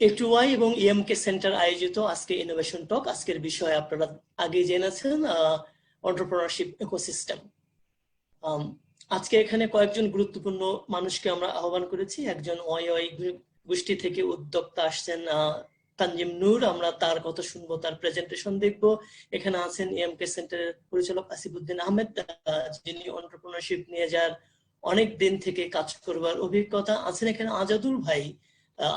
A2Y এবং EMK centre আয়োজিত আজকে ইনোভেশন টক। আজকের বিষয় আপনারা আগে জেনেছেন, এন্টারপ্রেনারশিপ ইকোসিস্টেম। আজকে এখানে কয়েকজন গুরুত্বপূর্ণ মানুষকে আমরা আহ্বান করেছি। একজন ওয়াই গোষ্ঠী থেকে উদ্যোক্তা আসছেন তানজিম নূর, আমরা তার কথা শুনবো, তার প্রেজেন্টেশন দেখবো। এখানে আছেন EMK সেন্টারের পরিচালক আসিফউদ্দিন আহমেদ, যিনি এন্টারপ্রেনারশিপ নিয়ে যার অনেক দিন থেকে কাজ করবার অভিজ্ঞতা। আছেন এখানে আজাদুল ভাই,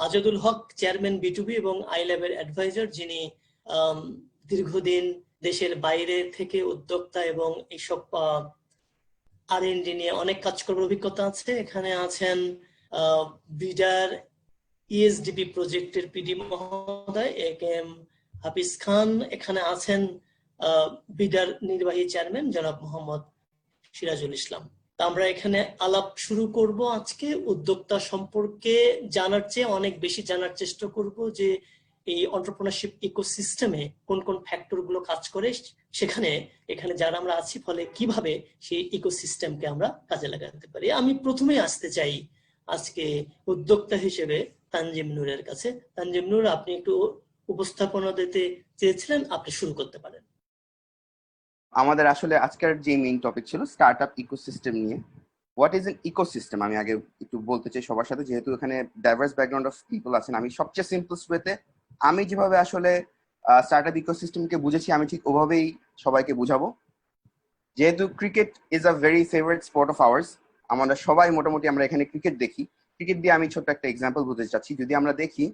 আজাদুল হক, চেয়ারম্যান B2B এবং আইল্যাবের অ্যাডভাইজার, যিনি দীর্ঘদিন দেশের বাইরে থেকে উদ্যোক্তা এবং এইসব R&D নিয়ে অনেক কাজ করার অভিজ্ঞতা আছে। এখানে আছেন বিডার ESDP প্রজেক্টের PD মহোদয় AK হাফিজ খান। এখানে আছেন বিডার নির্বাহী চেয়ারম্যান জনাব মোহাম্মদ সিরাজুল ইসলাম। আমরা এখানে আলাপ শুরু করব। আজকে উদ্যোক্তা সম্পর্কে জানার চেয়ে অনেক বেশি জানার চেষ্টা করব যে এই এন্টারপ্রেনারশিপ ইকোসিস্টেমে কোন কোন ফ্যাক্টর গুলো কাজ করে, এখানে যারা আমরা আছি, ফলে কিভাবে সেই ইকোসিস্টেমকে আমরা কাজে লাগাতে পারি। আমি প্রথমে আসতে চাই আজকে উদ্যোক্তা হিসেবে তানজিম নূরের কাছে। তানজিম নূর, আপনি একটু উপস্থাপনা দিতে চেয়েছিলেন, আপনি শুরু করতে পারেন। আমাদের আসলে আজকের যে মেইন টপিক ছিল স্টার্টআপ ইকোসিস্টেম নিয়ে। হোয়াট ইজ এন ইকোসিস্টেম আমি আগে একটু বলতে চাই সবার সাথে, যেহেতু এখানে ডাইভার্স ব্যাকগ্রাউন্ড অফ পিপল আছেন। আমি সবচেয়ে সিম্পলস্ট ওয়েতে আমি যেভাবে আসলে স্টার্টআপ ইকোসিস্টেমকে বুঝেছি আমি ঠিক ওভাবেই সবাইকে বুঝাবো। যেহেতু cricket is a very favourite sport of hours, আমরা সবাই মোটামুটি আমরা এখানে ক্রিকেট দেখি। ক্রিকেট দিয়ে আমি ছোট্ট একটা এক্সাম্পল বলতে চাচ্ছি। যদি আমরা দেখি,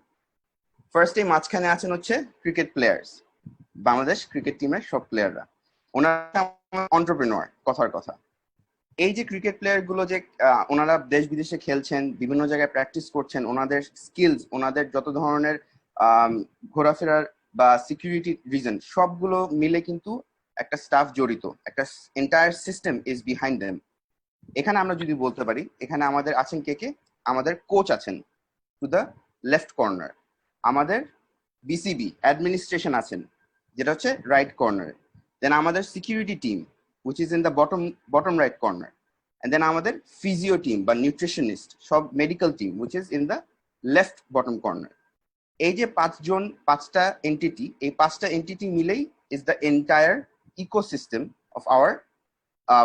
ফার্স্টে মাঝখানে আছেন হচ্ছে ক্রিকেট প্লেয়ার্স, বাংলাদেশ ক্রিকেট টিমের সব প্লেয়াররা, ওনারা এন্টারপ্রেনার কথার কথা। এই যে ক্রিকেট প্লেয়ার গুলো যে ওনারা দেশ বিদেশে খেলছেন, বিভিন্ন জায়গায় প্র্যাকটিস করছেন, ওনাদের স্কিলস, ওনাদের যত ধরনের ঘোরাফেরার বা সিকিউরিটি রিজন সবগুলো মিলে কিন্তু একটা স্টাফ জড়িত, একটা entire system is behind them. এখানে আমরা যদি বলতে পারি, এখানে আমাদের আছেন কে? আমাদের কোচ আছেন টু দ্য লেফট কর্নার, আমাদের BCB অ্যাডমিনিস্ট্রেশন আছেন যেটা হচ্ছে রাইট কর্নার, দেন আমাদের security team which is in the bottom right corner, and then আমাদের ফিজিও টিম বা নিউট্রিশনিস্ট সব medical team which is in the left bottom corner। এই যে পাঁচটা এন্টিটি, এই পাঁচটা এন্টিটি মিলেই is the entire ecosystem of our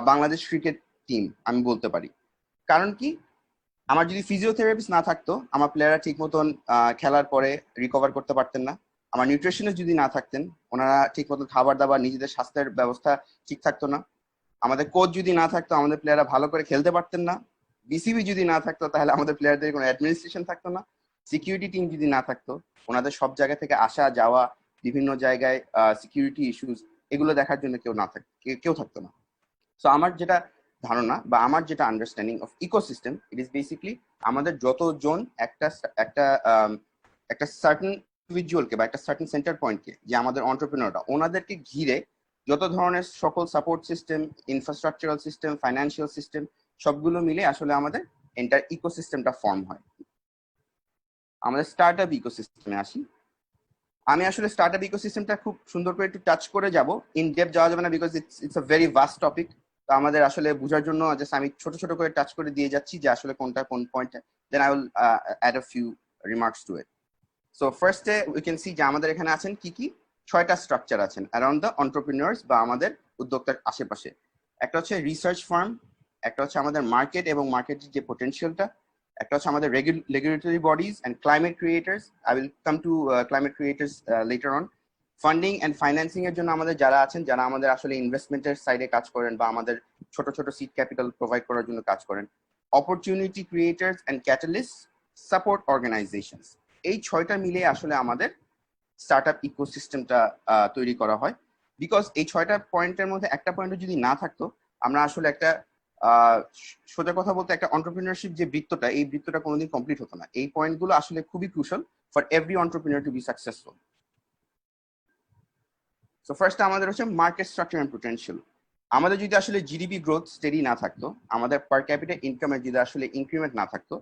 Bangladesh cricket team আমি বলতে পারি। কারণ কি, আমার যদি ফিজিওথেরাপিস্ট না থাকতো, আমার প্লেয়াররা ঠিক মতন খেলার পরে রিকভার করতে পারতেন না। আমার নিউট্রিশনিস্ট যদি না থাকতেন, ওনারা ঠিক মতো খাবার দাবার, নিজেদের স্বাস্থ্যের ব্যবস্থা ঠিক থাকতো না। আমাদের কোচ যদি না থাকতো, আমাদের প্লেয়াররা ভালো করে খেলতে পারতেন না। BCB যদি না থাকতো, তাহলে আমাদের প্লেয়ারদের কোনো অ্যাডমিনিস্ট্রেশন থাকতো না। সিকিউরিটি টিম যদি না থাকতো, ওনাদের সব জায়গা থেকে আসা যাওয়া, বিভিন্ন জায়গায় সিকিউরিটি ইস্যুস, এগুলো দেখার জন্য কেউ থাকতো না। সো আমার যেটা ধারণা বা আমার যেটা understanding of ecosystem, it is basically আমাদের যতজন একটা সার্টেন ইন্ডিভিজুয়ালকে বা একটা সার্টেন সেন্টার পয়েন্টকে, যে আমাদের এন্টারপ্রেনাররা, ওনাদেরকে ঘিরে যত ধরনের সকল support system, infrastructural system, financial system, সবগুলো মিলে আসলে আমাদের এন্টার ইকোসিস্টেমটা ফর্ম হয়। আমাদের স্টার্টআপ ইকোসিস্টেমে আসি। আমি আসলে স্টার্টআপ ইকোসিস্টেমটা খুব সুন্দর করে একটু টাচ করে যাব, ইন ডেপথ যাওয়া যাবে না, because it's a very vast topic. তো আমাদের আসলে বোঝার জন্য জাস্ট আমি ছোট ছোট করে টাচ করে দিয়ে যাচ্ছি যে আসলে কোনটা কোন পয়েন্টে, then I will add a few remarks to it. So ফার্স্টে উই ক্যান সি যে আমাদের এখানে আছেন কি 6টা স্ট্রাকচার আছেন অ্যারাউন্ড দ্য এন্টারপ্রেনার্স বা আমাদের উদ্যোক্তার আশেপাশে। একটা হচ্ছে রিসার্চ ফার্ম, একটা হচ্ছে আমাদের মার্কেট এবং মার্কেটের যে পটেনশিয়ালটা, একটা হচ্ছে আমাদের regulatory bodies and climate creators. I will come to climate creators later on. Funding and financing এর জন্য আমাদের যারা আছেন, যারা আমাদের আসলে ইনভেস্টমেন্টের সাইডে কাজ করেন বা আমাদের ছোট ছোট সিড ক্যাপিটাল প্রোভাইড করার জন্য কাজ করেন। Opportunity creators and catalyst, support organisations. এই 6টা মিলে আসলে আমাদের স্টার্টআপ ইকোসিস্টেমটা তৈরি করা হয়। বিকজ এই 6টা পয়েন্টের মধ্যে একটা পয়েন্টও যদি না থাকতো, আমরা আসলে একটা সোজা কথা বলতে একটা এন্টারপ্রেনারশিপ যে বৃত্তটা, এই বৃত্তটা কোনোদিন কমপ্লিট হতো না। এই পয়েন্টগুলো আসলে খুবই crucial for every entrepreneur to be successful. So first আমাদের হচ্ছে মার্কেট স্ট্রাকচার এন্ড পোটেনশিয়াল। আমাদের যদি আসলে জিডিপি গ্রোথ স্টেডি না থাকতো, আমাদের পার ক্যাপিটা ইনকামের যদি আসলে ইনক্রিমেন্ট না থাকতো,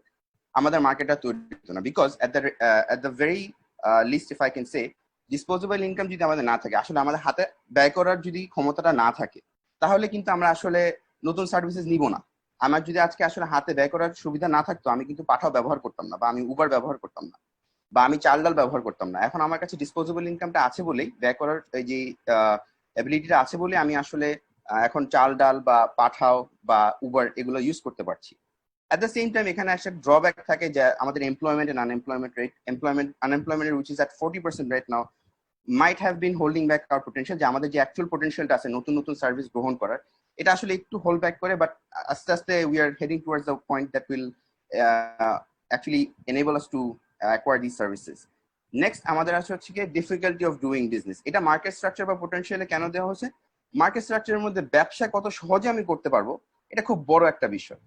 আমাদের মার্কেটটা তৈরি হতো না। Because at the very least if I can say, disposable income যদি আমাদের না থাকে, আসলে আমাদের হাতে ব্যয় করার যদি ক্ষমতাটা না থাকে, তাহলে কিন্তু আমরা আসলে নতুন সার্ভিসেস নিব না। আমার যদি আজকে আসলে হাতে ব্যয় করার সুবিধা না থাকতো, আমি কিন্তু পাঠাও ব্যবহার করতাম না বা আমি উবার ব্যবহার করতাম না। বা আমি চাল ডাল ব্যবহার করতাম না। এখন আমার কাছে ডিসপোজেবল ইনকামটা আছে বলেই, ব্যয় করার এই যে এবিলিটিটা আছে বলে আমি আসলে এখন চাল ডাল বা পাঠাও বা উবার এগুলো ইউজ করতে পারছি। এট দ্য সেম টাইম এখানে একটা ড্রব্যাক থাকে যে আমাদের employment and unemployment rate, unemployment which is at 40% right now, might have been holding back our potential, যে আমাদের যে অ্যাকচুয়াল পোটেনশিয়ালটা আছে নতুন নতুন সার্ভিস গ্রহণ করার, এটা আসলে একটু হোল্ড ব্যাক করে। বাট আস্তে আস্তে we are heading towards the point that will actually enable us to acquire this services. Next আমাদের আছে হচ্ছে গিয়ে ডিফিকাল্টি অফ ডুইং বিজনেস। এটা মার্কেট স্ট্রাকচার বা পোটেনশিয়ালে কেন দেওয়া হচ্ছে? মার্কেট স্ট্রাকচারের মধ্যে ব্যবসা কত সহজে আমি করতে পারবো, এটা খুব বড় একটা বিষয়।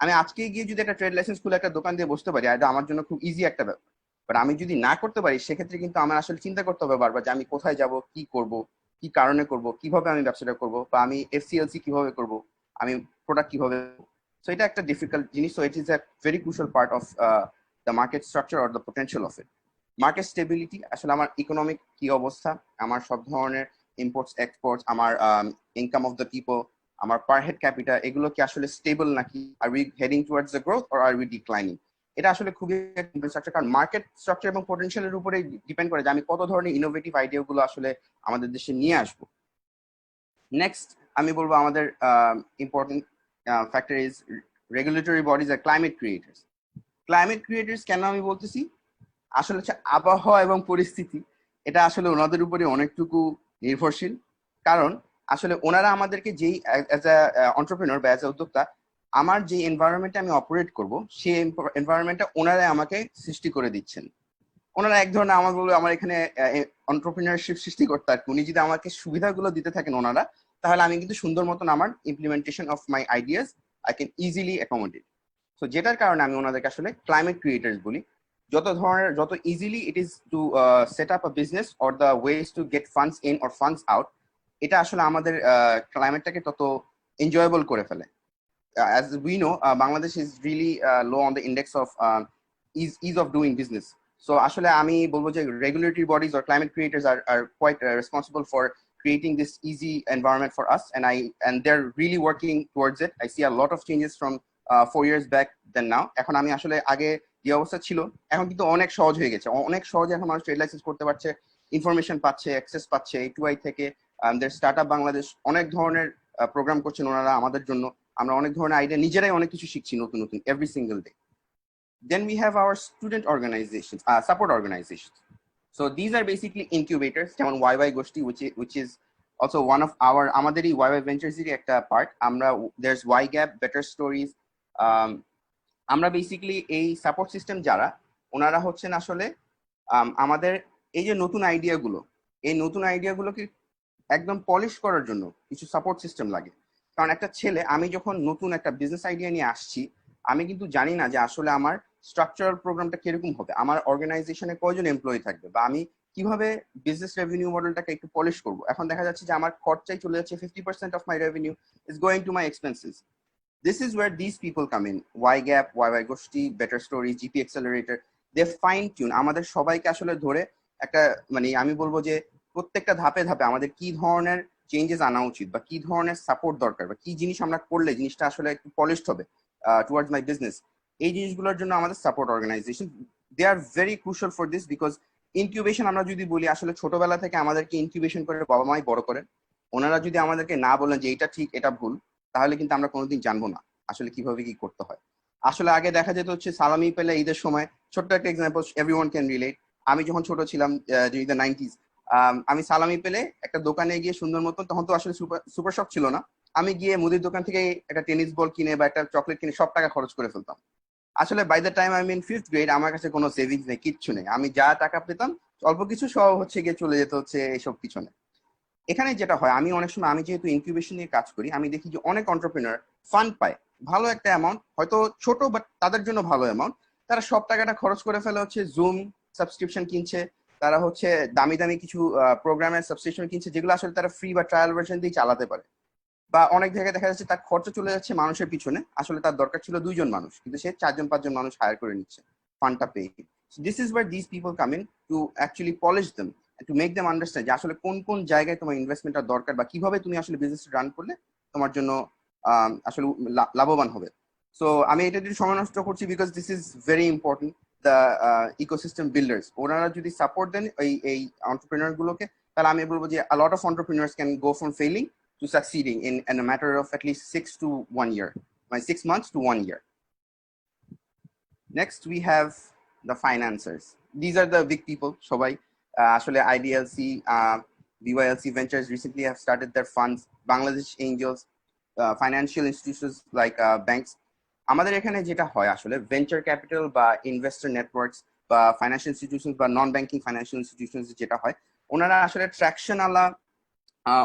আমি আজকে গিয়ে যদি একটা ট্রেড লাইসেন্স খুলে একটা দোকান দিয়ে বসতে পারি, এটা আমার জন্য খুব ইজি একটা ব্যাপার। বাট আমি যদি না করতে পারি, সেক্ষেত্রে কিন্তু আমার আসলে চিন্তা করতে হবে বারবার যে আমি কোথায় যাব, কি করব, কি কারণে করব, কিভাবে আমি ব্যবসাটা করব, বা আমি এফসিএলসি কিভাবে করব, আমি প্রোডাক্ট কিভাবে। সো এটা একটা ডিফিকাল্ট জিনিস। So it is a very crucial part of the market structure or the potential of it. Market stability, আসলে আমার ইকোনমিক কি অবস্থা, আমার সব ধরনের ইম্পোর্টস এক্সপোর্টস, আমার ইনকাম অফ দ্য পিপল, আমার পার হেড ক্যাপিটা, এগুলো কি আসলে স্টেবল নাকি, are we heading towards the growth or are we declining. এটা আসলে খুবই স্ট্রাকচার, কারণ মার্কেট স্ট্রাকচার এবং পোটেনশিয়ালের উপরে ডিপেন্ড করে যে আমি কত ধরনের ইনোভেটিভ আইডিয়া গুলো আসলে আমাদের দেশে নিয়ে আসবো। নেক্সট আমি বলবো আমাদের important factor is regulatory bodies are climate creators. Climate creators কেন আমি বলতেছি? আসলে হচ্ছে আবহাওয়া এবং পরিস্থিতি, এটা আসলে ওনাদের উপরে অনেকটুকু নির্ভরশীল। কারণ আসলে ওনারা আমাদেরকে যেই অ্যাজ আ এন্টারপ্রেনার বা অ্যাজ আ উদ্যোক্তা, আমার যে এনভায়রনমেন্টে আমি অপারেট করব, সেই এনভায়রনমেন্টটা ওনারা আমাকে সৃষ্টি করে দিচ্ছেন। ওনারা এক ধরনের আমার বলবো আমার এখানে এন্টারপ্রেনারশিপ সৃষ্টি করতে আর উনি যদি আমাকে সুবিধাগুলো দিতে থাকেন ওনারা, তাহলে আমি কিন্তু সুন্দর মতন আমার implementation of my ideas I can easily accommodate. তো যেটার কারণে আমি ওনাদেরকে আসলে ক্লাইমেট ক্রিয়েটার্স বলি। যত easily it is to set up a business or the ways to get funds in or funds out, এটা আসলে আমাদের ক্লাইমেটটাকে তত এনজয়েবল করে ফেলে। As we know, Bangladesh is really low on the index of ease of doing business. So আসলে আমি বলবো যে regulatory bodies or climate creators are quite responsible for creating this easy environment for us, and they're really working towards it. I see a lot of changes from 4 years back than now. এখন আমি আসলে আগে যে অবস্থা ছিল, এখন কিন্তু অনেক সহজ হয়ে গেছে। অনেক সহজে এখন মানুষ ট্রেড লাইসেন্স করতে পারছে, ইনফরমেশন পাচ্ছে, অ্যাক্সেস পাচ্ছে A2I থেকে। আমাদের স্টার্টআপ বাংলাদেশ অনেক ধরনের প্রোগ্রাম করছেন ওনারা আমাদের জন্য। আমরা অনেক ধরনের আইডিয়া, নিজেরাই অনেক কিছু শিখছি নতুন নতুন every single day. Then we have our student organizations, support organizations. So these are basically incubators, যেমন YY Goshti, which is also one of আমাদেরই YY Ventures এর একটা পার্ট। আমরা there's Y Gap, Better Stories. আমরা basically এই support system যারা, ওনারা হচ্ছেন আসলে আমাদের এই যে নতুন আইডিয়াগুলোকে একদম পলিশ করার জন্য কিছু সাপোর্ট সিস্টেম লাগে। কারণ একটা ছেলে, আমি যখন নতুন একটা বিজনেস আইডিয়া নিয়ে আসছি, আমি কিন্তু জানি না যে আসলে আমার স্ট্রাকচারাল প্রোগ্রামটা কিরকম হবে, আমার অর্গানাইজেশনে কয়জন এমপ্লয়ি থাকবে, বা আমি কিভাবে বিজনেস রেভিনিউ মডেলটাকে একটু পলিশ করবো। এখন দেখা যাচ্ছে যে আমার খরচাই চলে যাচ্ছে 50% of my revenue is going to my expenses. This is where these people come in. Y Gap, YY Goshti, Better Stories, GP Accelerator, they fine tune আমাদের সবাইকে আসলে ধরে একটা, মানে আমি বলবো যে প্রত্যেকটা ধাপে ধাপে আমাদের কি ধরনের চেঞ্জেস আনা উচিত, বা কি ধরনের সাপোর্ট দরকার, বা কি জিনিস আমরা করলে জিনিসটা আসলে একটু পলিশড হবে টুয়ার্ডস মাই বিজনেস, এই জিনিসগুলোর জন্য আমাদের support organisation they are very crucial for this. Because incubation আমরা যদি বলি, আসলে ছোটবেলা থেকে আমাদেরকে ইনকিউবেশন করে বাবা মাই বড় করেন। ওনারা যদি আমাদেরকে না বলেন যে এটা ঠিক এটা ভুল, তাহলে কিন্তু আমরা কোনোদিন জানবো না আসলে কিভাবে কি করতে হয়। আসলে আগে দেখা যেত হচ্ছে সালামি পেলে ঈদের সময়, ছোট্ট একটা এক্সাম্পল, এভরিওয়ান ক্যান রিলেট। আমি যখন ছোট ছিলাম, ইন দ্য 90s, আমি সালামি পেলে একটা দোকানে গিয়ে সুন্দর মতন, তখন তো আসলে সুপার শপ ছিল না, আমি গিয়ে মুদির দোকান থেকে একটা টেনিস বল কিনে বা একটা চকলেট কিনে সব টাকা খরচ করে ফেলতাম। আসলে by the time I mean 5th grade, আমার কাছে কোনো সেভিংস নেই, কিচ্ছু নেই। আমি যা টাকা পেতাম অল্প কিছু সব হচ্ছে গিয়ে চলে যেত হচ্ছে এইসব পিছনে। এখানে যেটা হয়, আমি অনেক সময়, আমি যেহেতু ইনকিউবেশন নিয়ে কাজ করি, আমি দেখি যে অনেক এন্টারপ্রেনার ফান্ড পায়, ভালো একটা অ্যামাউন্ট, হয়তো ছোট বাট তাদের জন্য ভালো অ্যামাউন্ট। তারা সব টাকাটা খরচ করে ফেলে হচ্ছে জুম সাবস্ক্রিপশন কিনছে, তারা হচ্ছে দামি দামি কিছু প্রোগ্রামের সাবস্ক্রিপশন কিনছে, যেগুলো আসলে তারা ফ্রি বা ট্রায়াল ভার্সন দিয়ে চালাতে পারে। বা অনেক জায়গায় দেখা যাচ্ছে তার খরচ চলে যাচ্ছে মানুষের পিছনে, আসলে তার দরকার ছিল 2জন মানুষ, কিন্তু সে 4-5জন মানুষ হায়ার করে নিচ্ছে ফান্ডটা পেয়ে। This is where this people come in to actually polish them, to make them understand যে আসলে কোন কোন জায়গায় তোমার ইনভেস্টমেন্টটা দরকার, বা কিভাবে তুমি আসলে বিজনেস রান করলে তোমার জন্য আসলে লাভবান হবে। সো আমি এটা যদি সময় নষ্ট করছি, because this is very important. The ecosystem builders, ওনারা যদি সাপোর্ট দেন এই এন্টারপ্রেনার গুলোকে, তাহলে আমি বলবো যে a lot of entrepreneurs can go from failing to succeeding in a matter of at least 6 to 1 year, 6 months to 1 year. Next we have the financiers. These are the big people. সবাই আসলে IDLC, BYLC Ventures recently have started their funds. Bangladesh Angels, financial institutions like banks. আমাদের এখানে যেটা হয় আসলে venture capital বা investor networks বা financial institutions বা নন ব্যাংকিং ফাইন্যান্সিয়াল ইনস্টিটিউশনস যেটা হয়, ওনারা আসলে ট্র্যাকশন আলা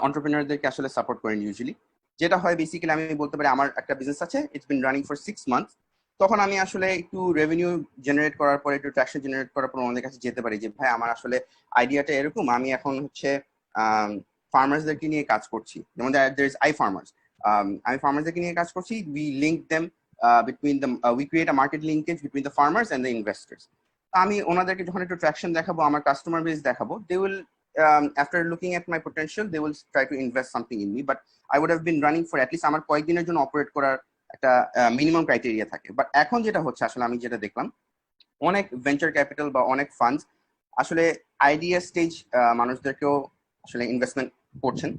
এন্টারপ্রেনারদেরকে আসলে সাপোর্ট করেন ইউজুয়ালি। যেটা হয় বেসিক্যালি আমি বলতে পারি আমার একটা বিজনেস আছে, it's been running for 6 months, তখন আমি আসলে একটু রেভিনিউ জেনারেট করার পর, একটু ট্র্যাকশন জেনারেট করার পর ওনাদের কাছে যেতে পারি যে ভাই আমার আসলে আইডিয়াটা এরকম, আমি এখন হচ্ছে ফার্মার্সদেরকে নিয়ে কাজ করছি, যেমন there is iFarmers, আমি ফার্মার্সদেরকে নিয়ে কাজ করছি, we link them between the we create a market linkage between the farmers and the investors. আমি ওনাদেরকে যখন একটু ট্র্যাকশন দেখাবো, আমার কাস্টমার বেস দেখাবো, they will after looking at my potential they will try to invest something in me, but I would have been running for at least আমার কয়েকদিনের জন্য অপারেট করার একটা মিনিমাম ক্রাইটেরিয়া থাকে। বাট এখন যেটা হচ্ছে আসলে আমি যেটা দেখলাম, অনেক ভেঞ্চার ক্যাপিটাল বা অনেক ফান্ডস আসলে আইডিয়া স্টেজ মানুষদেরকেও আসলে ইনভেস্টমেন্ট করছেন।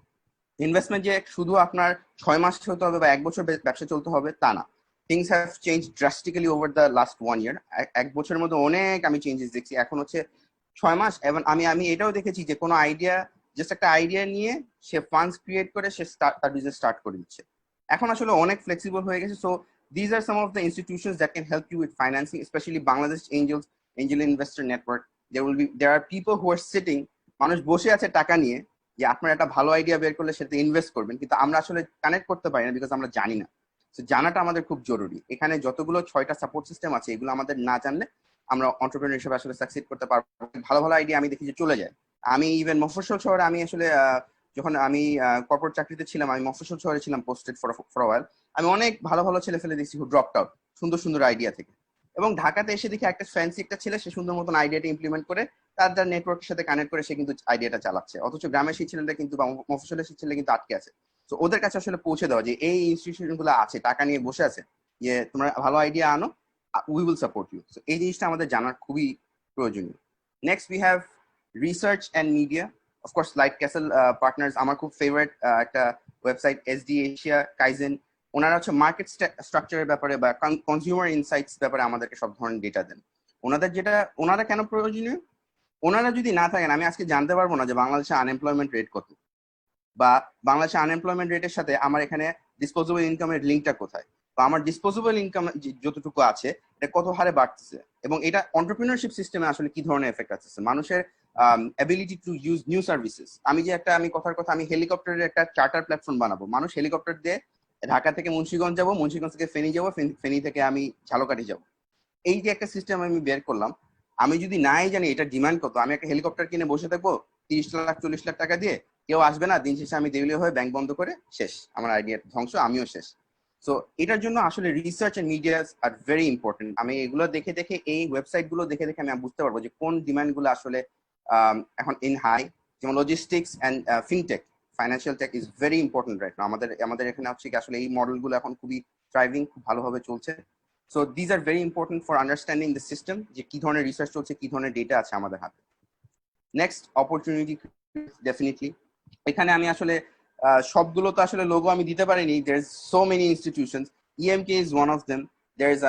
ইনভেস্টমেন্ট যে শুধু আপনার 6 মাস হতে হবে বা 1 বছর ব্যবসা চলতে হবে তা না। Things have change drastically over the last 1 ইয়ার। 1 বছরের মধ্যে অনেক আমি চেঞ্জেস দেখছি। এখন হচ্ছে 6 মাস, এবং আমি এটাও দেখেছি যে কোনো আইডিয়া, জাস্ট একটা আইডিয়া নিয়ে সে ফান্ডস ক্রিয়েট করে সে তার বিজনেস স্টার্ট করে দিচ্ছে। এখন আসলে অনেক ফ্লেক্সিবল হয়ে গেছে। So these are some of the institutions that can help you with financing, especially Bangladesh Angels, Angel Investor Network. There are people who are sitting, মানুষ বসে আছে টাকা নিয়ে যে আপনার একটা ভালো আইডিয়া বের করলে সেটা ইনভেস্ট করবেন, কিন্তু আমরা আসলে কানেক্ট করতে পারি না বিকজ আমরা জানি না। তো জানাটা আমাদের খুব জরুরি। এখানে যতগুলো 6টা সাপোর্ট সিস্টেম আছে এগুলো আমাদের না জানলে আমরা এন্টারপ্রেনার হিসেবে আসলে সাকসিড করতে পারবো। ভালো ভালো আইডিয়া আমি দেখি যে চলে যায়। আমি ইভেন মফস্বল শহরে, আমি আসলে যখন আমি কর্পোরেট চাকরিতে ছিলাম, আমি মফস্বল শহরে ছিলাম পোস্টেড ফর আ ওয়াইল, আমি অনেক ভালো ভালো ছেলে ফেলে দেখছি হু ড্রপড আউট সুন্দর সুন্দর আইডিয়া থেকে। এবং ঢাকাতে এসে দেখি একটা ফ্যান্সি একটা ছেলে, সে সুন্দর মতন আইডিয়াটা ইমপ্লিমেন্ট করে তার নেটওয়ার্কের সাথে কানেক্ট করে সে কিন্তু আইডিয়াটা চালাচ্ছে, অথচ গ্রামের সেই ছেলেটা কিন্তু বা মফস্বলের সেই ছেলে কিন্তু আটকে আছে। তো ওদের কাছে আসলে পৌঁছে দেওয়া যে এই ইনস্টিটিউশন গুলো আছে, টাকা নিয়ে বসে আছে, যে তোমরা ভালো আইডিয়া আনো, we will support you. So এই জিনিসটা আমাদের জানার খুবই প্রয়োজনীয়। Next we have research and media. Of course Light Castle Partners আমার খুব ফেভারিট একটা ওয়েবসাইট, SD এশিয়া কাইজেন। ওনারা হচ্ছে মার্কেট স্ট্রাকচারের ব্যাপারে বা কনজিউমার ইনসাইটস ব্যাপারে আমাদেরকে সব ধরনের ডেটা দেন। ওনারা কেন প্রয়োজনীয়? ওনারা যদি না থাকেন আমি আজকে জানতে পারবো না যে বাংলাদেশে আনএমপ্লয়মেন্ট রেট কত, বা বাংলাদেশে আনএমপ্লয়মেন্ট রেটের সাথে আমার এখানে ডিসপোজেবল ইনকামের লিঙ্কটা কোথায়, বা আমার ডিসপোজেবল ইনকাম যতটুকু আছে এটা কত হারে বাড়তেছে, এবং এটা এন্টারপ্রেনারশিপ সিস্টেমে আসলে কি ধরনের এফেক্ট আছে, মানুষের ability to use new services. আমি কথার কথা আমি হেলিকপ্টারের একটা চার্টার প্ল্যাটফর্ম বানাবো, মানুষ হেলিকপ্টার দিয়ে ঢাকা থেকে মুন্সিগঞ্জ যাবো, মুন্সিগঞ্জ থেকে ফেনী যাবো, ফেনী থেকে আমি ঝালকাঠি যাবো। এই যে একটা সিস্টেম আমি বের করলাম, আমি যদি নাই জানি এটা ডিমান্ড কত, আমি একটা হেলিকপ্টার কিনে বসে থাকবো 30 লাখ 40 লাখ টাকা দিয়ে, কেউ আসবে না, দিন শেষে আমি দেউলিয়া হয়ে ব্যাংক বন্ধ করে শেষ, আমার আইডিয়া ধ্বংস, আমিও শেষ। সো এটার জন্য আসলে research and medias are very important. আমি এগুলো দেখে এই ওয়েবসাইট গুলো দেখে আমি বুঝতে পারবো যে কোন ডিমান্ড গুলো আসলে এখন ইন হাই, যেমন logistics and fintech, financial tech is very important right now. আমাদের এখানে হচ্ছে কি আসলে এই মডেল গুলো এখন খুবই থ্রাইভিং, খুব ভালোভাবে চলছে। So these are very important for understanding the system, যে কি ধরনের রিসার্চ চলছে, কি ধরনের ডেটা আছে আমাদের হাতে। Next opportunity definitely. এখানে আমি আসলে সবগুলো তো আসলে লোগো আমি দিতে পারিনি, there is so many institutions. EMK is one of them. There is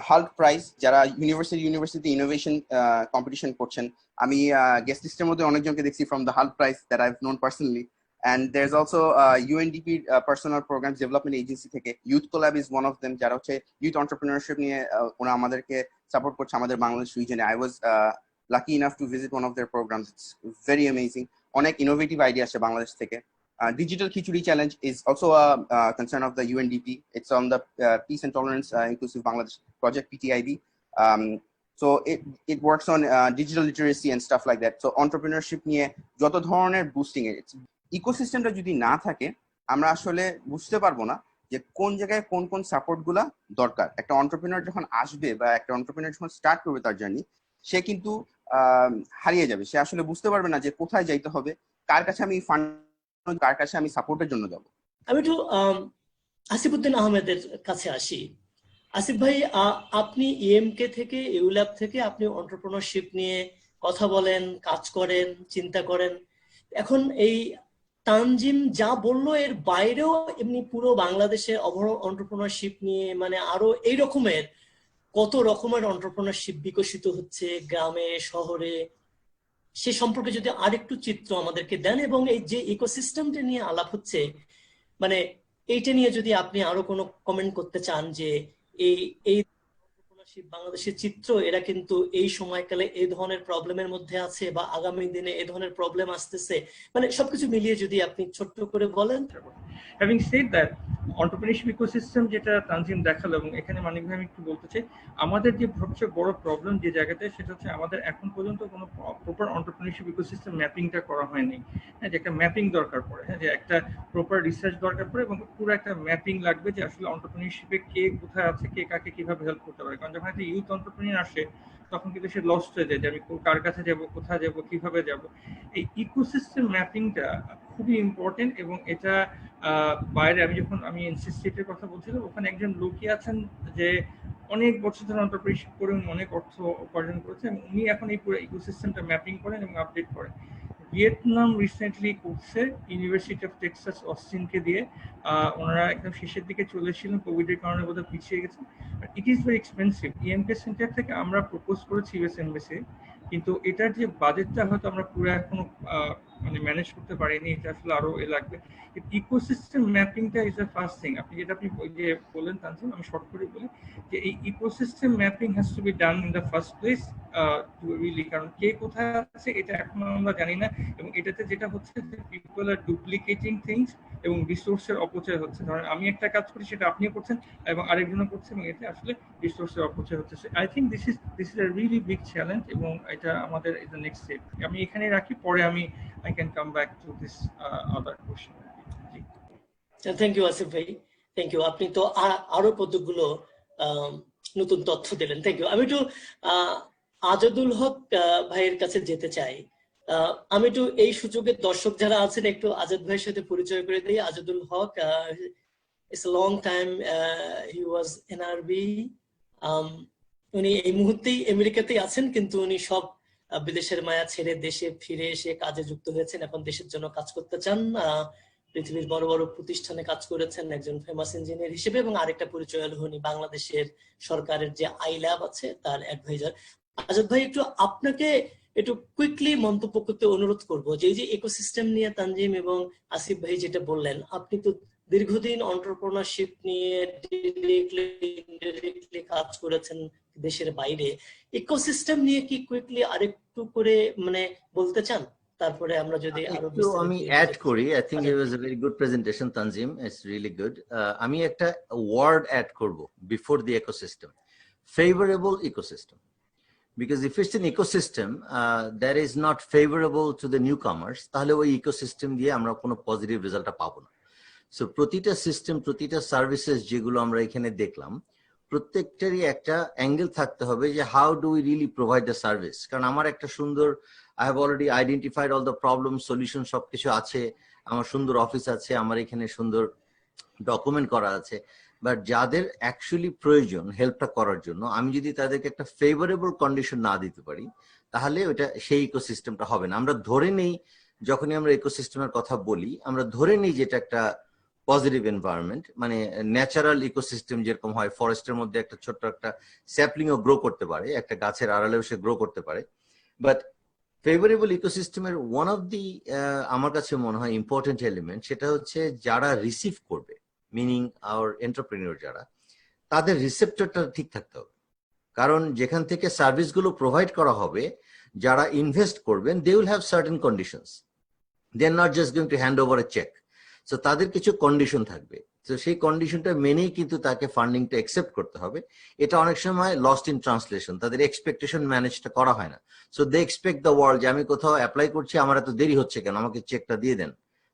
Hulk Prize, যারা ইউনিভার্সিটি ইনোভেশন কম্পিটিশন করছেন। আমি গেস্ট লিস্টের মধ্যে অনেকজনকে দেখছি from the Hulk Prize that I've known personally. And there's also UNDP Personal Programs Development Agency থেকে Youth Collab is one of them, যারা হচ্ছে youth entrepreneurship নিয়ে ওরা আমাদেরকে সাপোর্ট করছে আমাদের Bangladesh রিজনে। I was lucky enough to visit one of their programs. It's very amazing. অনেক innovative idea আসে বাংলাদেশ থেকে। Digital Khichudi Challenge is also a concern of the UNDP. It's on the Peace and Tolerance Inclusive Bangladesh Project, PTIB. So it works on digital literacy and stuff like that. So entrepreneurship নিয়ে যত ধরনের boosting ইকোসিস্টেমটা যদি না থাকে আমরা আসলে বুঝতে পারবো না যে কোন জায়গায় কোন কোন সাপোর্ট গুলা দরকার। একটা এন্টারপ্রেনার যখন আসবে বা একটা এন্টারপ্রেনার যখন স্টার্ট করবে তার জার্নি, সে কিন্তু হারিয়ে যাবে, সে আসলে বুঝতে পারবে না যে কোথায় যাইতে হবে, কার কাছে আমি ফান্ড, কার কাছে আমি সাপোর্টের জন্য যাব। আমি একটু আসিফউদ্দিন আহমেদের কাছে আসি। আসিফ ভাই, আপনি ইএমকে থেকে, ইউল্যাব থেকে আপনি এন্টারপ্রেনারশিপ নিয়ে কথা বলেন, কাজ করেন, চিন্তা করেন। এখন এই তানজিম যা বললো এর বাইরেও এমনি পুরো বাংলাদেশে ওভারঅল এন্টারপ্রেনারশিপ নিয়ে মানে আরো এই রকমের কত রকমের এন্টারপ্রেনারশিপ বিকশিত হচ্ছে গ্রামে শহরে, সে সম্পর্কে যদি আরেকটু চিত্র আমাদেরকে দেন, এবং এই যে ইকোসিস্টেমটা নিয়ে আলাপ হচ্ছে মানে এইটা নিয়ে যদি আপনি আরো কোনো কমেন্ট করতে চান যে এই এই entrepreneurship বাংলাদেশের চিত্র, এরা কিন্তু এই সময়কালে এই ধরনের প্রবলেমের মধ্যে আছে বা আগামী দিনে এই ধরনের প্রবলেম আসতেছে, মানে সবকিছু মিলিয়ে যদি আপনি ছোট্ট করে বলেন। Having said that, entrepreneurship ecosystem যেটা তানজিম দেখালো, এবং এখানে মানিক ভাই আমি একটু বলতে চাই, আমাদের যে সবচেয়ে বড় প্রবলেম যে জায়গাতে, সেটা হচ্ছে আমাদের এখন পর্যন্ত কোনো প্রপার entrepreneurship ecosystem ম্যাপিংটা করা হয়নি। হ্যাঁ, যে একটা ম্যাপিং দরকার পড়ে, হ্যাঁ, যে একটা প্রপার রিসার্চ দরকার পড়ে, এবং পুরো একটা ম্যাপিং লাগবে যে আসলে entrepreneurship-এ কে কোথায় আছে, কে কাকে কিভাবে হেল্প করতে পারে। কারণ যখন একটা ইউথ entrepreneur আসে তখন কিন্তু সে লস্ট হয়ে যায় যে আমি কার কাছে যাব, কোথায় যাব, কিভাবে যাব। এই ইকোসিস্টেম ম্যাপিংটা খুবই ইম্পর্টেন্ট, এবং এটা বাইরে আমি এনসিসিটির কথা বলছিলাম, ওখানে একজন লোকই আছেন যে অনেক বছর ধরে এন্টারপ্রেনারশিপ করে উনি অনেক অর্থ উপার্জন করেছেন, এবং উনি এখন এই পুরো ইকোসিস্টেমটা ম্যাপিং করেন এবং আপডেট করেন। ভিয়েতনাম রিসেন্টলি করছে ইউনিভার্সিটি অফ টেক্সাস অস্টিনকে দিয়ে। ওনারা একদম শেষের দিকে চলে এসেছিলেন, কোভিডের কারণে বোধহয় পিছিয়ে গেছেন। It is very expensive. EMK centre থেকে আমরা প্রপোজ করেছি ইউএস এমবেসি, কিন্তু এটার যে বাজেটটা হয়তো আমরা পুরো এখনো মানে ম্যানেজ করতে পারিনি, এটা আসলে আরো লাগবে। ইকোসিস্টেম ম্যাপিংটা ইজ দ্য ফার্স্ট থিং। আপনি যেটা যে বললেন তানজিম, আমি শর্ট করে বলি যে এই ecosystem mapping has to be done in the first place to really, কারণ কে কোথায় আছে এটা এখন আমরা জানি না, এবং এটাতে যেটা হচ্ছে যে পিপল আর ডুপ্লিকেটিং থিংস এবং রিসোর্সের অপচয় হচ্ছে। ধরেন আমি একটা কাজ করি, সেটা আপনিও করছেন এবং আরেকজনও করছে, এবং এতে আসলে রিসোর্সের অপচয় হচ্ছে। I think this is a really big challenge, এবং এটা আমাদের ইজ দ্য নেক্সট স্টেপ। আমি এখানে রাখি, পরে I can come back to this other question. Thank you Asif ভাই, থ্যাংক ইউ। আপনি তো আরো কতগুলো নতুন তথ্য দিলেন, থ্যাংক ইউ। আমি একটু আজাদুল হক ভাইয়ের কাছে যেতে চাই। আমি একটু এই সুযোগে দর্শক যারা আছেন একটু আজাদ ভাইয়ের সাথে পরিচয় করে দিই। আজাদুল হক, it's a long time he was NRB, উনি এই মুহূর্তেই আমেরিকাতেই আছেন, কিন্তু উনি সব বিদেশের মায়া ছেড়ে দেশে ফিরে এসে কাজে যুক্ত হয়েছেন, এখন দেশের জন্য কাজ করতে চান। পৃথিবীর বড় বড় প্রতিষ্ঠানে কাজ করেছেন একজন ফেমাস ইঞ্জিনিয়ার হিসেবে, এবং আরেকটা পরিচয় হলো উনি বাংলাদেশের সরকারের যে আই ল্যাব আছে তার অ্যাডভাইজার। আজাদ ভাই, একটু আপনাকে একটু কুইকলি মন্তব্য করতে অনুরোধ করবো যে এই যে ইকোসিস্টেম নিয়ে তানজিম এবং আসিফ ভাই যেটা বললেন, আপনি তো দীর্ঘদিন এন্টারপ্রেনারশিপ নিয়ে ডিরেক্টলি কাজ করেছেন দেশের বাইরে, ইকোসিস্টেম নিয়ে কি কুইকলি আরেকটু করে মানে বলতে চান? তারপরে আমরা যদি আরো আমি অ্যাড করি। I think it was a very good presentation Tanzim, it's really good. আমি একটা ওয়ার্ড অ্যাড করব before the ecosystem, favourable ecosystem. Because if it's an ecosystem that is not favorable to the newcomers, তাহলে ওই ecosystem দিয়ে আমরা কোনো positive রেজাল্টটা পাবো না। সো প্রতিটা সিস্টেম, প্রতিটা সার্ভিসেস যেগুলো আমরা এখানে দেখলাম, প্রত্যেকটারই একটা অ্যাঙ্গেল থাকতে হবে যে how do we really provide the service. কারণ আমার একটা সুন্দর, I have already identified all the problem, solution সবকিছু আছে, আমার সুন্দর অফিস আছে, আমার এখানে সুন্দর ডকুমেন্ট করা আছে, বাট যাদের অ্যাকচুয়ালি প্রয়োজন হেল্পটা করার জন্য, আমি যদি তাদেরকে একটা ফেভারেবল কন্ডিশন না দিতে পারি, তাহলে ওটা সেই ইকোসিস্টেমটা হবে না। আমরা ধরে নেই, যখনই আমরা ইকোসিস্টেমের কথা বলি, আমরা ধরে নেই যেটা একটা পজিটিভ এনভায়রনমেন্ট, মানে ন্যাচারাল ইকোসিস্টেম যেরকম হয়, ফরেস্টের মধ্যে একটা ছোট্ট একটা স্যাপলিংও গ্রো করতে পারে, একটা গাছের আড়ালেও সে গ্রো করতে পারে। বাট ফেভারেবল ইকোসিস্টেমের ওয়ান অফ দি আমার কাছে মনে হয় ইম্পর্টেন্ট এলিমেন্ট, সেটা হচ্ছে যারা রিসিভ করবে, মিনিং আওয়ার এন্টারপ্রেনিউর যারা, তাদের রিসেপ্টরটা ঠিক থাকতে হবে। কারণ যেখান থেকে সার্ভিসগুলো প্রোভাইড করা হবে, যারা ইনভেস্ট করবেন, they will have certain conditions, they are not just going to hand over a cheque. So তাদের কিছু কন্ডিশন থাকবে, তো সেই কন্ডিশনটা মেনেই কিন্তু তাকে ফান্ডিংটা অ্যাকসেপ্ট করতে হবে। এটা অনেক সময় লস্ট ইন ট্রান্সলেশন, তাদের এক্সপেকটেশন ম্যানেজটা করা হয় না। So they expect the world যে আমি কোথাও অ্যাপ্লাই করছি, আমার এত দেরি হচ্ছে কেন, আমাকে চেকটা দিয়ে দেন,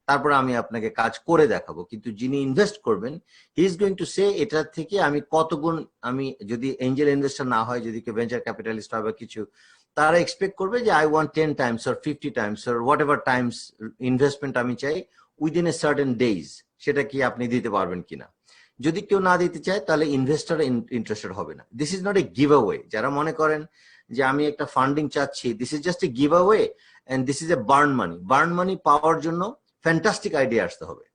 তারপরে আমি আপনাকে কাজ করে দেখাবো। কিন্তু যিনি ইনভেস্ট করবেন, he is going to say এটার থেকে আমি কত গুণ, আমি যদি এঞ্জেল ইনভেস্টর না হয়, যদি কেউ ভেঞ্চার ক্যাপিটালিস্ট হয় বা কিছু, তারা এক্সপেক্ট করবে যে I want 10 Times or 50 Times or what ever Times investment আমি চাই উইদিন এ সার্টেন ডেজ, সেটা কি আপনি দিতে পারবেন কিনা। যদি কেউ না দিতে চায় তাহলে ইনভেস্টর ইন্টারেস্টেড হবে না। This is not a giveaway. যারা মনে করেন যে আমি একটা ফান্ডিং চাচ্ছি, this is just a giveaway and this is a burn money. Burn money পাওয়ার জন্য ফ্যান্টাস্টিক আইডিয়া আসতে হবে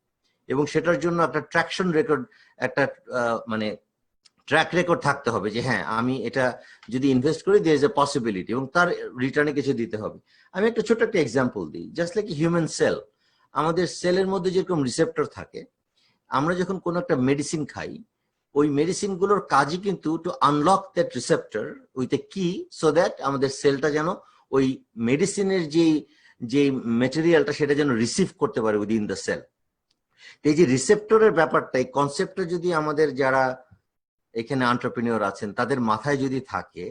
এবং সেটার জন্য একটা ট্র্যাকশন রেকর্ড, একটা মানে ট্র্যাক রেকর্ড থাকতে হবে যে হ্যাঁ আমি এটা যদি ইনভেস্ট করি দেয়ার ইজ এ পসিবিলিটি, এবং তার রিটার্নে কিছু দিতে হবে। আমি একটা ছোট একটা এক্সাম্পল দিই, জাস্ট লাইক হিউম্যান সেল। আমাদের সেলের মধ্যে যেরকম রিসেপ্টর থাকে, আমরা যখন কোনো একটা মেডিসিন খাই, ওই মেডিসিন গুলোর কাজই কিন্তু two unlock that receptor with a কি, সো দ্যাট আমাদের সেলটা যেন ওই মেডিসিনের যে মেটেরিয়ালটা সেটা যেন রিসিভ করতে পারে উইদিন দ্য সেল। এই যে রিসেপ্টরের ব্যাপারটা, এই কনসেপ্টটা যদি আমাদের যারা এখানে এন্টারপ্রেনিউর আছেন তাদের মাথায় যদি থাকে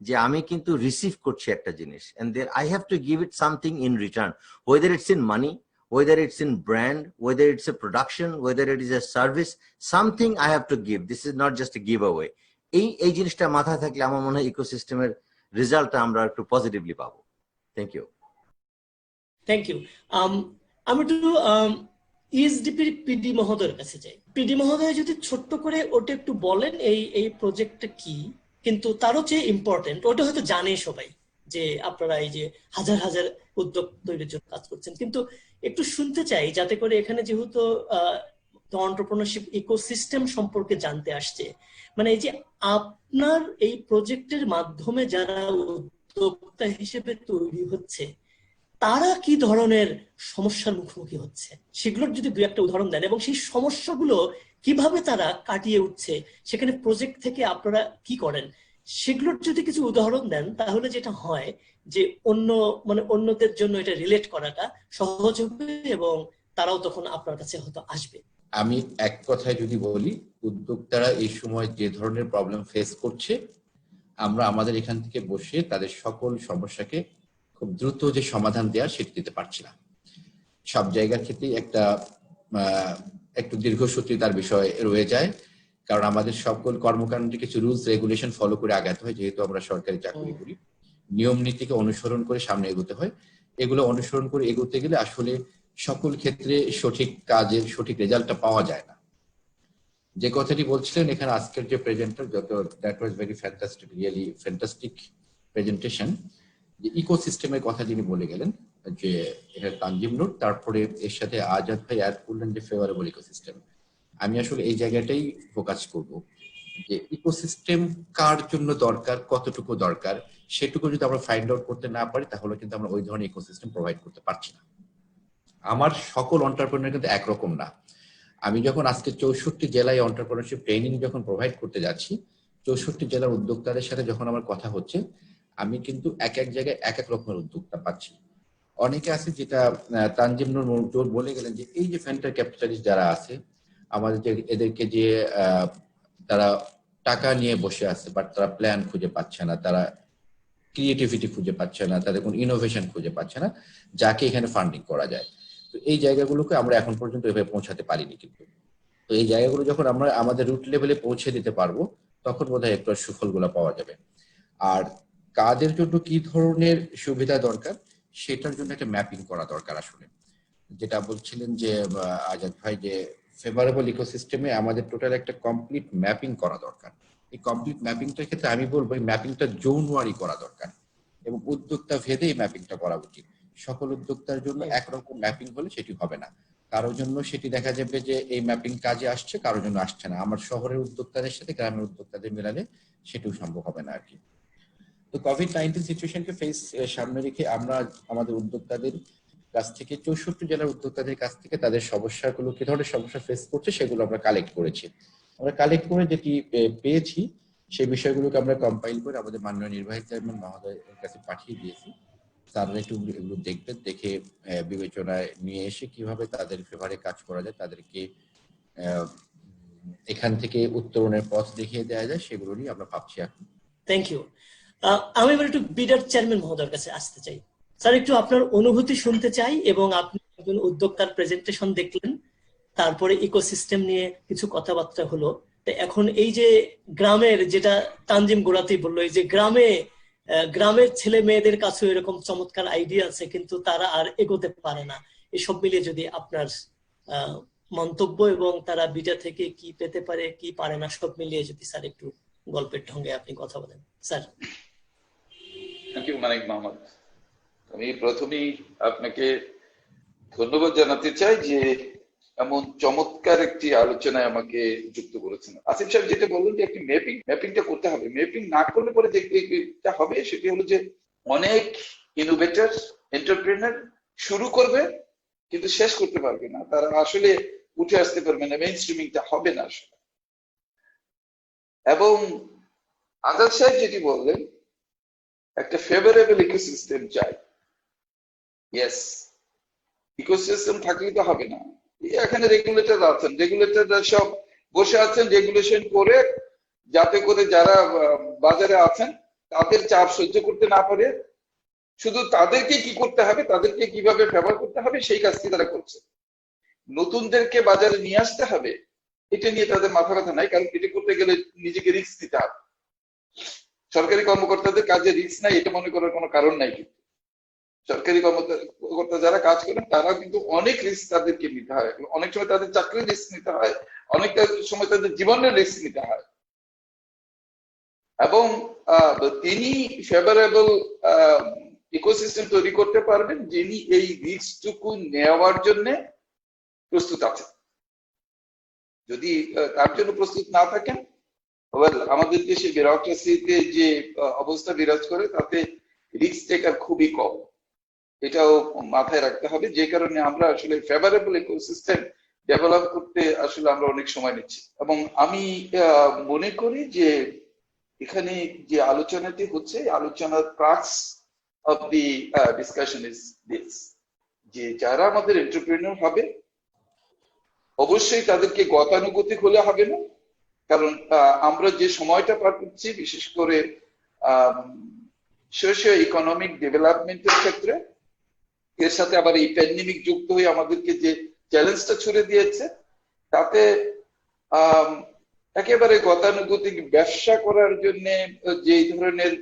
যে আমি কিন্তু রিসিভ করছি একটা জিনিস, and there I have to give it something in return, whether it's in money, whether it's in brand, whether it's a production, whether it is a service, something I have to give. This is not just a giveaway. এই জিনিসটা মাথায় থাকলে আমার মনে হয় ইকোসিস্টেমের রেজাল্টটা আমরা একটু পজিটিভলি পাবো। Thank you. Thank you. আমি একটু ইএসডিপির পিডি মহোদয়ের কাছে যাই। পিডি মহোদয় যদি ছোট্ট করে ওটা একটু বলেন, এই প্রজেক্টটা কি, কিন্তু তারও চেয়ে ইম্পর্টেন্ট, ওটা হয়তো জানে সবাই যে আপনারা এই যে হাজার হাজার উদ্যোগ তৈরির জন্য কাজ করছেন, কিন্তু একটু শুনতে চাই যাতে করে এখানে যেহেতু এন্টারপ্রেনারশিপ ইকোসিস্টেম সম্পর্কে জানতে আসছে, মানে এই যে আপনার এই প্রজেক্টের মাধ্যমে যারা উদ্যোক্তা হিসেবে তৈরি হচ্ছে তারা কি ধরনের সমস্যার মুখোমুখি হচ্ছে সেগুলোর যদি দুই একটা উদাহরণ দেন, এবং সেই সমস্যাগুলো কিভাবে তারা কাটিয়ে উঠছে, সেখানে প্রজেক্ট থেকে আপনারা কি করেন সেগুলোর যদি কিছু উদাহরণ দেন, তাহলে যেটা হয় যে অন্যদের জন্য এটা রিলেট করাটা সহজ হবে এবং তারাও তখন আপনার কাছে হয়তো আসবে। আমি এক কথায় যদি বলি, উদ্যোক্তারা এই সময় যে ধরনের প্রবলেম ফেস করছে, আমরা আমাদের এখান থেকে বসে তাদের সকল সমস্যাকে খুব দ্রুত যে সমাধান দেওয়ার সেটা দিতে পারছি না। সব জায়গার ক্ষেত্রেই একটু দীর্ঘসূত্রিতার বিষয় রয়ে যায়, কারণ আমাদের সকল কর্মকাণ্ডে কিছু রুলস রেগুলেশন ফলো করে আগাতে হয়। যেহেতু আমরা সরকারি চাকরি করি, নিয়ম নীতিকে অনুসরণ করে সামনে এগোতে হয়। এগুলো অনুসরণ করে এগোতে গেলে আসলে সকল ক্ষেত্রে সঠিক কাজের সঠিক রেজাল্টটা পাওয়া যায় না। যে কথাটি বলছিলেন এখানে আজকের যে presenter, that was very fantastic, really fantastic presentation. যে ইকোসিস্টেমের কথা যিনি বলে গেলেন, যে এটা তানজিম নূর, তারপরে এর সাথে আজাদ ভাই অ্যাড করলেন যে ফেভারেবল ইকোসিস্টেম। আমি আসলে এই জায়গাটাই ফোকাস করব যে ইকোসিস্টেম কার জন্য দরকার, কতটুকু দরকার, সেটুকু যদি আমরা ফাইন্ড আউট করতে না পারি তাহলে কিন্তু আমরা ওই ধরনের ইকোসিস্টেম প্রোভাইড করতে পারছি না। আমার সকল এন্টারপ্রেনার কিন্তু একরকম না। আমি যখন আজকে 64 জেলায় এন্টারপ্রেনারশিপ ট্রেনিং যখন প্রোভাইড করতে যাচ্ছি, 64 জেলার উদ্যোক্তাদের সাথে যখন আমার কথা হচ্ছে, আমি কিন্তু এক এক জায়গায় এক এক রকমের উদ্যোক্তা পাচ্ছি। অনেকে আছে যেটা তানজিম নূর বলে গেলেন যে এই যে ভেঞ্চার ক্যাপিটালিস্ট যারা আছে আমাদের, যে এদেরকে যে তারা টাকা নিয়ে বসে আছে বাট তারা প্ল্যান খুঁজে পাচ্ছে না, তারা ক্রিয়েটিভিটি খুঁজে পাচ্ছে না, তাদের কোনো ইনোভেশন খুঁজে পাচ্ছে না যাকে এখানে ফান্ডিং করা যায়। তো এই জায়গাগুলোকে আমরা এখন পর্যন্ত এভাবে পৌঁছাতে পারিনি। কিন্তু তো এই জায়গাগুলো যখন আমরা আমাদের রুট লেভেলে পৌঁছে দিতে পারবো তখন বোধহয় একটু সুফলগুলো পাওয়া যাবে। আর কাদের জন্য কি ধরনের সুবিধা দরকার সেটার জন্য একটা ম্যাপিং করা দরকার। আসলে যেটা বলছিলেন যে আজাদ ভাই, যে ফেভারেবল ইকোসিস্টেমে আমাদের টোটাল একটা কমপ্লিট ম্যাপিং করা দরকার। এই কমপ্লিট ম্যাপিংটার ক্ষেত্রে আমি বলবো এই ম্যাপিংটা জোনওয়ারি করা দরকার এবং উদ্যোক্তা ভেদে এই ম্যাপিংটা করা উচিত। সকল উদ্যোক্তার জন্য একরকম ম্যাপিং হলে সেটি হবে না, কারোর জন্য সেটি দেখা যাবে যে এই ম্যাপিং কাজে আসছে, কারোর জন্য আসছে না। আমার শহরের উদ্যোক্তাদের সাথে গ্রামের উদ্যোক্তাদের মেলালে সেটিও সম্ভব হবে না আর কি। তো কোভিড-19 সিচুয়েশনকে সামনে রেখে আমরা আমাদের উদ্যোক্তাদের কাছ থেকে 64 জেলার উদ্যোক্তাদের কাছ থেকে তাদের সমস্যাগুলো, কি ধরনের সমস্যা ফেস করছে সেগুলো আমরা কালেক্ট করেছি। আমরা কালেক্ট করে যেটি পেয়েছি সেই বিষয়গুলোকে আমরা কম্পাইল করে আমাদের মাননীয় নির্বাহী চেয়ারম্যান মহোদয়ের কাছে পাঠিয়ে দিয়েছি। তারা একটু এগুলো দেখবেন, দেখে বিবেচনায় নিয়ে এসে কিভাবে তাদের ফেভারে কাজ করা যায়, তাদেরকে এখান থেকে উত্তরণের পথ দেখিয়ে দেওয়া যায়, সেগুলো নিয়ে আমরা ভাবছি এখন। Thank you. আমি এবার একটু বিডার চেয়ারম্যান মহোদয়ের কাছে আসতে চাই। স্যার, একটু আপনার অনুভূতি শুনতে চাই, এবং আপনি একজন উদ্যোক্তার প্রেজেন্টেশন দেখলেন, তারপরে ইকোসিস্টেম নিয়ে কিছু কথাবার্তা হলো। এখন এই যে গ্রামের, যেটা তানজিম গোড়াতেই বললো, এই যে গ্রামের ছেলে মেয়েদের কাছে এরকম চমৎকার আইডিয়া আছে কিন্তু তারা আর এগোতে পারে না, এসব মিলিয়ে যদি আপনার মন্তব্য এবং তারা বিটা থেকে কি পেতে পারে কি পারে না সব মিলিয়ে যদি স্যার একটু গল্পের ঢঙ্গে আপনি কথা বলেন স্যার। থ্যাংক ইউ মানিক মোহাম্মদ। আমি প্রথমেই আপনাকে ধন্যবাদ জানাতে চাই যে এমন চমৎকার একটি আলোচনায় আমাকে যুক্ত করেছেন। আসিফ সাহেব যেটা বললেন যে একটি ম্যাপিংটা করতে হবে, ম্যাপিং না করলে পরে যেটা হবে সেটি হলো যে অনেক ইনোভেটর এন্টারপ্রেনার শুরু করবে কিন্তু শেষ করতে পারবে না, তারা আসলে উঠে আসতে পারবে না, মেইন স্ট্রিমিংটা হবে না আসলে। এবং আজাদ সাহেব যেটি বললেন একটা ফেভারেবল ইকোসিস্টেম চাই। ইয়েস, ইকোসিস্টেম থাকলে তো হবে না। এখানে রেগুলেটর আছেন, রেগুলেটররা সব বসে আছেন রেগুলেশন করে, যাতে করে যারা বাজারে আছেন তাদের চাপ সহ্য করতে না পারে, শুধু তাদেরকে কি করতে হবে, তাদেরকে কিভাবে ফেভার করতে হবে সেই কাজটি তারা করছে। নতুনদেরকে বাজারে নিয়ে আসতে হবে এটা নিয়ে তাদের মাথা ব্যথা নাই, কারণ এটা করতে গেলে নিজেকে রিস্ক দিতে হবে। সরকারি কর্মকর্তাদের কাজে রিস্ক নাই এটা মনে করার কোনো কারণ নাই, কিন্তু সরকারি কর্মকর্তা যারা কাজ করেন তারা কিন্তু অনেক রিস্ক তাদেরকে নিতে হয়, অনেক সময় তাদের চাকরির রিস্ক নিতে হয়, অনেকটা সময় তাদের জীবনের রিস্ক নিতে হয়। এবং তিনি ফেভারেবল ইকোসিস্টেম তৈরি করতে পারবেন যিনি এই রিস্কটুকু নেওয়ার জন্য প্রস্তুত আছেন। যদি তার জন্য প্রস্তুত না থাকেন, আমাদের দেশে ব্যুরোক্রেসিতে যে অবস্থা বিরাজ করে তাতে রিস্ক টেকার খুবই কম, এটাও মাথায় রাখতে হবে। যে কারণে আমরা আসলে ফেভারেবল ইকোসিস্টেম ডেভেলপ করতে আসলে আমরা অনেক সময় নিচ্ছি। এবং আমি মনে করি যে এখানে যে আলোচনাটি হচ্ছে, আলোচনার crux of the discussion is this, যে যারা আমাদের এন্টারপ্রেনিউর হবে অবশ্যই তাদেরকে গতানুগতিক হলে হবে না, কারণ আমরা যে সময়টা পার করছি বিশেষ করে সোশিও ইকোনমিক ডেভেলপমেন্টের ক্ষেত্রে, এর সাথে আবার এই প্যান্ডেমিক যুক্ত হয়ে আমাদেরকে যে চ্যালেঞ্জটা ছুড়ে দিয়েছে, তাতে একেবারে গতানুগতিক ব্যবসা করার জন্য যে ধরনের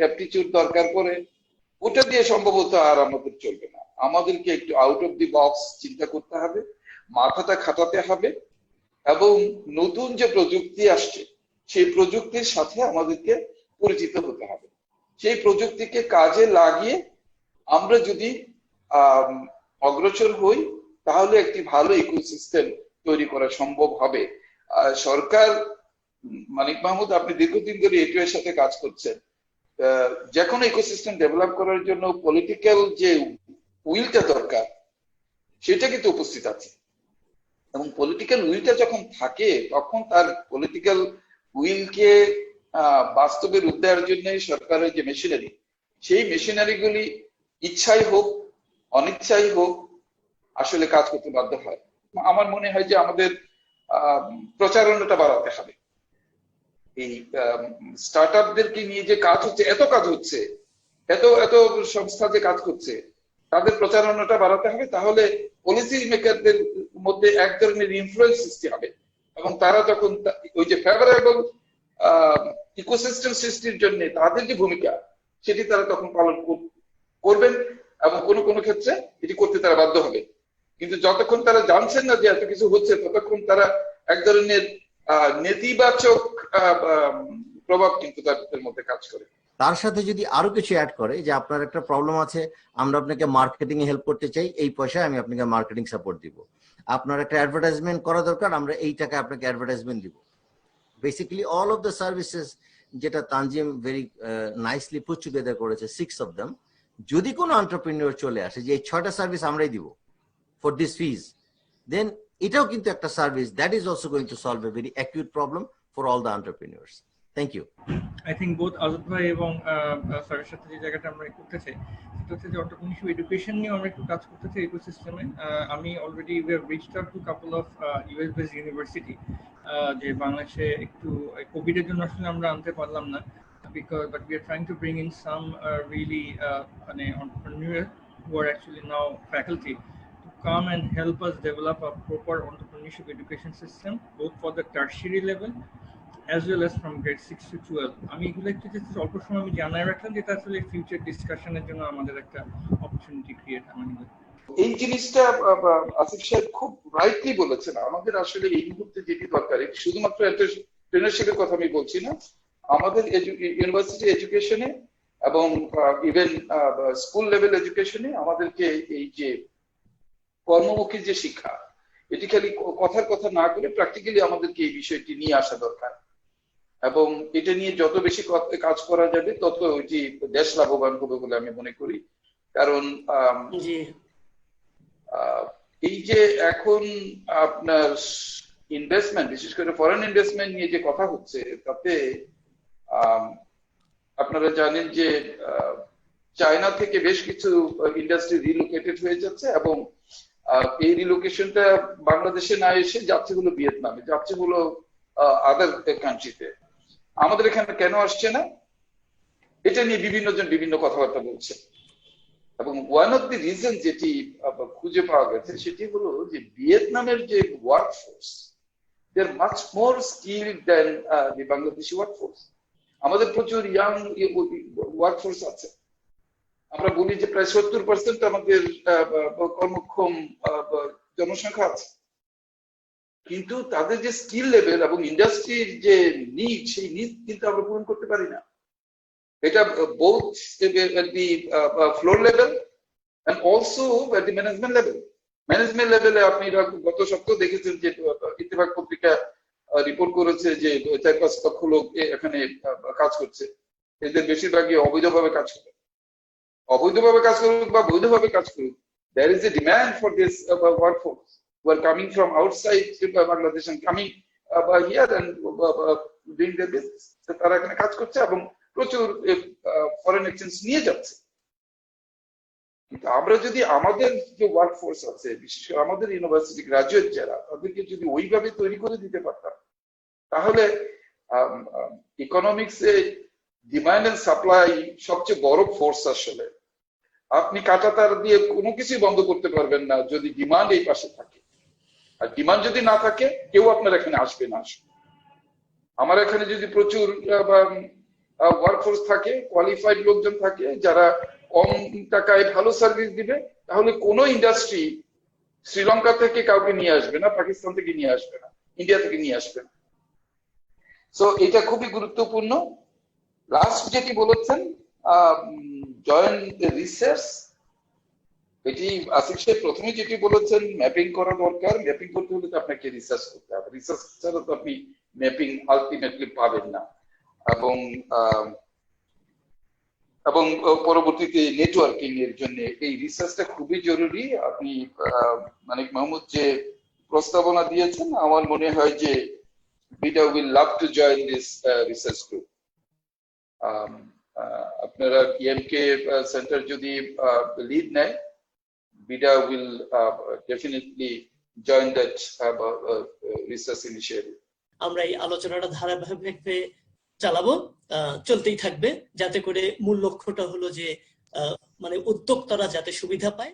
অ্যাপটিটিউড দরকার পড়ে ওটা দিয়ে সম্ভবত আর আমাদের চলবে না। আমাদেরকে একটু আউট অফ দি বক্স চিন্তা করতে হবে, মাথাটা খাটাতে হবে, এবং নতুন যে প্রযুক্তি আসছে সেই প্রযুক্তির সাথে আমাদেরকে পরিচিত হতে হবে। সেই প্রযুক্তিকে কাজে লাগিয়ে আমরা যদি অগ্রসর হই তাহলে একটি ভালো ইকোসিস্টেম তৈরি করা সম্ভব হবে। সরকার, মানিক মাহমুদ আপনি দীর্ঘদিন ধরে এটিও এর সাথে কাজ করছেন, যে কোনো ইকোসিস্টেম ডেভেলপ করার জন্য পলিটিক্যাল যে উইলটা দরকার সেটা কিন্তু উপস্থিত আছে। এবং পলিটিক্যাল উইলটা যখন থাকে তখন তার পলিটিক্যাল উইলকে বাস্তবে রূপ দেওয়ার জন্য সরকারের যে মেশিনারি, সেই মেশিনারিগুলি ইচ্ছাই হোক অনিচ্ছাই হোক আসলে কাজ করতে বাধ্য হয়। আমার মনে হয় যে আমাদের প্রচারণাটা বাড়াতে হবে। এই স্টার্ট আপদেরকে নিয়ে যে কাজ হচ্ছে, এত কাজ হচ্ছে, এত এত সংস্থা যে কাজ করছে, তাদের প্রচারণাটা বাড়াতে হবে। তাহলে পলিসি মেকারদের মধ্যে এক ধরনের ইনফ্লুয়েন্স সৃষ্টি হবে এবং তারা যখন ওই যে ফেভারেবল ইকোসিস্টেম সৃষ্টির জন্য তাদের যে ভূমিকা সেটি তারা তখন পালন করবেন এবং কোনো কোনো ক্ষেত্রে এটি করতে তারা বাধ্য হবে। কিন্তু যতক্ষণ তারা জানছেন না যে এত কিছু হচ্ছে, ততক্ষণ তারা এক ধরনের নেতিবাচক প্রভাব কিন্তু তাদের মধ্যে কাজ করে। তার সাথে যদি আরো কিছু অ্যাড করে যে আপনার একটা প্রবলেম আছে, আমরা আপনাকে মার্কেটিং এ হেল্প করতে চাই, এই পয়সায় আমি আপনাকে মার্কেটিং সাপোর্ট দিব। আপনার একটা অ্যাডভার্টাইজমেন্ট করা দরকার, আমরা এই টাকা আপনাকে অ্যাডভার্টাইজমেন্ট দিব। Basically all of the services যেটা Tanzim very nicely put together করেছে, 6 of them, যদি কোনো এন্টারপ্রেনিউর চলে আসে যে এই 6টা সার্ভিস আমরাই দিব ফর দিস ফিজ, দেন এটাও কিন্তু একটা service that is also going to solve a very acute problem for all the entrepreneurs. Thank you. I think both Azad ভাই এবং স্যারের সাথে যে জায়গাটা আমরা করতেছি সেটা হচ্ছে যে এন্টারপ্রেনিউরশিপ এডুকেশন নিয়ে আমরা একটু কাজ করতেছি ইকোসিস্টেমে। আমি already we have reached out to couple of US based university, যে বাংলাদেশে একটু কোভিডের জন্য আসলে আমরা আনতে পারলাম না, because but we are trying to bring in some really entrepreneurs who are actually now faculty to come and help us develop a proper entrepreneurship education system both for the tertiary level as well as from grade 6 to 12. আমি এগুলো একটু just অল্প সময় আমি জানাই রাখলাম, যেটা আসলে ফিউচার ডিসকাশনের জন্য আমাদের একটা অপরচুনিটি ক্রিয়েট হয়। এই জিনিসটা আসিফ সাহেব খুব রাইটলি বলেছেন। আমাদের আসলে এই মুহূর্তে যেটি দরকার, শুধুমাত্র এন্টারপ্রেনারশিপের কথা আমি বলছি না, আমাদের ইউনিভার্সিটি এডুকেশনে এবং ইভেন স্কুল লেভেল এডুকেশনে আমাদেরকে এই যে কর্মমুখী যে শিক্ষা, এটি খালি কথার কথা না করে প্র্যাকটিক্যালি আমাদেরকে এই বিষয়টি নিয়ে আসা দরকার। এবং এটা নিয়ে যত বেশি কাজ করা যাবে তত ওইটি দেশ লাভবান হবে বলে আমি মনে করি। কারণ এই যে এখন আপনার ইনভেস্টমেন্ট, বিশেষ করে ফরেন ইনভেস্টমেন্ট নিয়ে যে কথা হচ্ছে, তাতে আপনারা জানেন যে চায়না থেকে বেশ কিছু ইন্ডাস্ট্রি রিলোকেটেড হয়ে যাচ্ছে এবং এই রিলোকেশনটা বাংলাদেশে না এসে যাচ্ছে হলো ভিয়েতনামে, যাচ্ছে হলো আদার কান্ট্রিতে। আমাদের এখানে কেন আসছে না, এটা নিয়ে বিভিন্ন জন বিভিন্ন কথাবার্তা বলছে। এবং ওয়ান অফ দি রিজন যেটি খুঁজে পাওয়া গেছে সেটি হলো যে ভিয়েতনামের যে workforce, they are much more skilled than the Bangladeshi workforce. আমাদের প্রচুর ইয়াং ওয়ার্কফোর্স আছে। আমরা বলি যে প্রায় 70% আমাদের কর্মক্ষম জনসংখ্যা আছে, কিন্তু তাদের যে স্কিল লেভেল এবং ইন্ডাস্ট্রির যে নিড, সেই নিড কিন্তু আমরা পূরণ করতে পারি না। এটা both at the floor level and also at the management level. Management লেভেলে আপনি গত সপ্তাহে দেখেছেন যে ইত্তেফাক পত্রিকা রিপোর্ট করেছে যে 4-5 লক্ষ লোক এখানে কাজ করছে, এদের বেশিরভাগই অবৈধভাবে কাজ করে। অবৈধভাবে কাজ করুক বা বৈধভাবে কাজ করুক, there is a demand for this workforce who are coming from outside Bangladesh and coming here and doing their business. তারা এখানে কাজ করছে এবং প্রচুর ফরেন এক্সচেঞ্জ নিয়ে যাচ্ছে। কিন্তু আমরা যদি আমাদের যে ওয়ার্কফোর্স আছে, বিশেষ করে আমাদের ইউনিভার্সিটি গ্রাজুয়েট যারা, তাদেরকে যদি ওইভাবে তৈরি করে দিতে পারতাম, তাহলে ইকোনমিক্সে ডিমান্ড এন্ড সাপ্লাই সবচেয়ে বড় ফোর্স। আসলে আপনি কাঁটাতার দিয়ে কোনো কিছুই বন্ধ করতে পারবেন না যদি ডিমান্ড এই পাশে থাকে, আর ডিমান্ড যদি না থাকে কেউ আপনার এখানে আসবে না। আমার এখানে যদি প্রচুর ওয়ার্কফোর্স থাকে, কোয়ালিফাইড লোকজন থাকে যারা কম টাকায় ভালো সার্ভিস দিবে, তাহলে কোনো ইন্ডাস্ট্রি শ্রীলঙ্কা থেকে কাউকে নিয়ে আসবে না, পাকিস্তান থেকে নিয়ে আসবে না, ইন্ডিয়া থেকে নিয়ে আসবে না। সো এটা খুবই গুরুত্বপূর্ণ। লাস্ট যেটি বলেছেন জয়েন রিসার্চ, এটি আসিফ সাহেব প্রথমে যেটি বলেছেন ম্যাপিং করা দরকার। ম্যাপিং করতে হলে তো আপনাকে রিসার্চ করতে হবে, রিসার্চ ছাড়া তো আপনি ম্যাপিং আলটিমেটলি পাবেন না। এবং পরবর্তীতে নেটওয়ার্কিং এর জন্য এই রিসার্চটা খুবই জরুরি। আপনি মানিক মাহমুদ যে প্রস্তাবনা দিয়েছেন, আমার মনে হয় যে BIDA will love to join this research group. আপনারা ইএমকে সেন্টার যদি লিড নেয়, BIDA will definitely join that research initiative. আমরা এই আলোচনাটা ধারাবাহিকভাবে চালাবো, চলতেই থাকবে, যাতে করে মূল লক্ষ্যটা হলো যে মানে উদ্যোক্তারা যাতে সুবিধা পায়।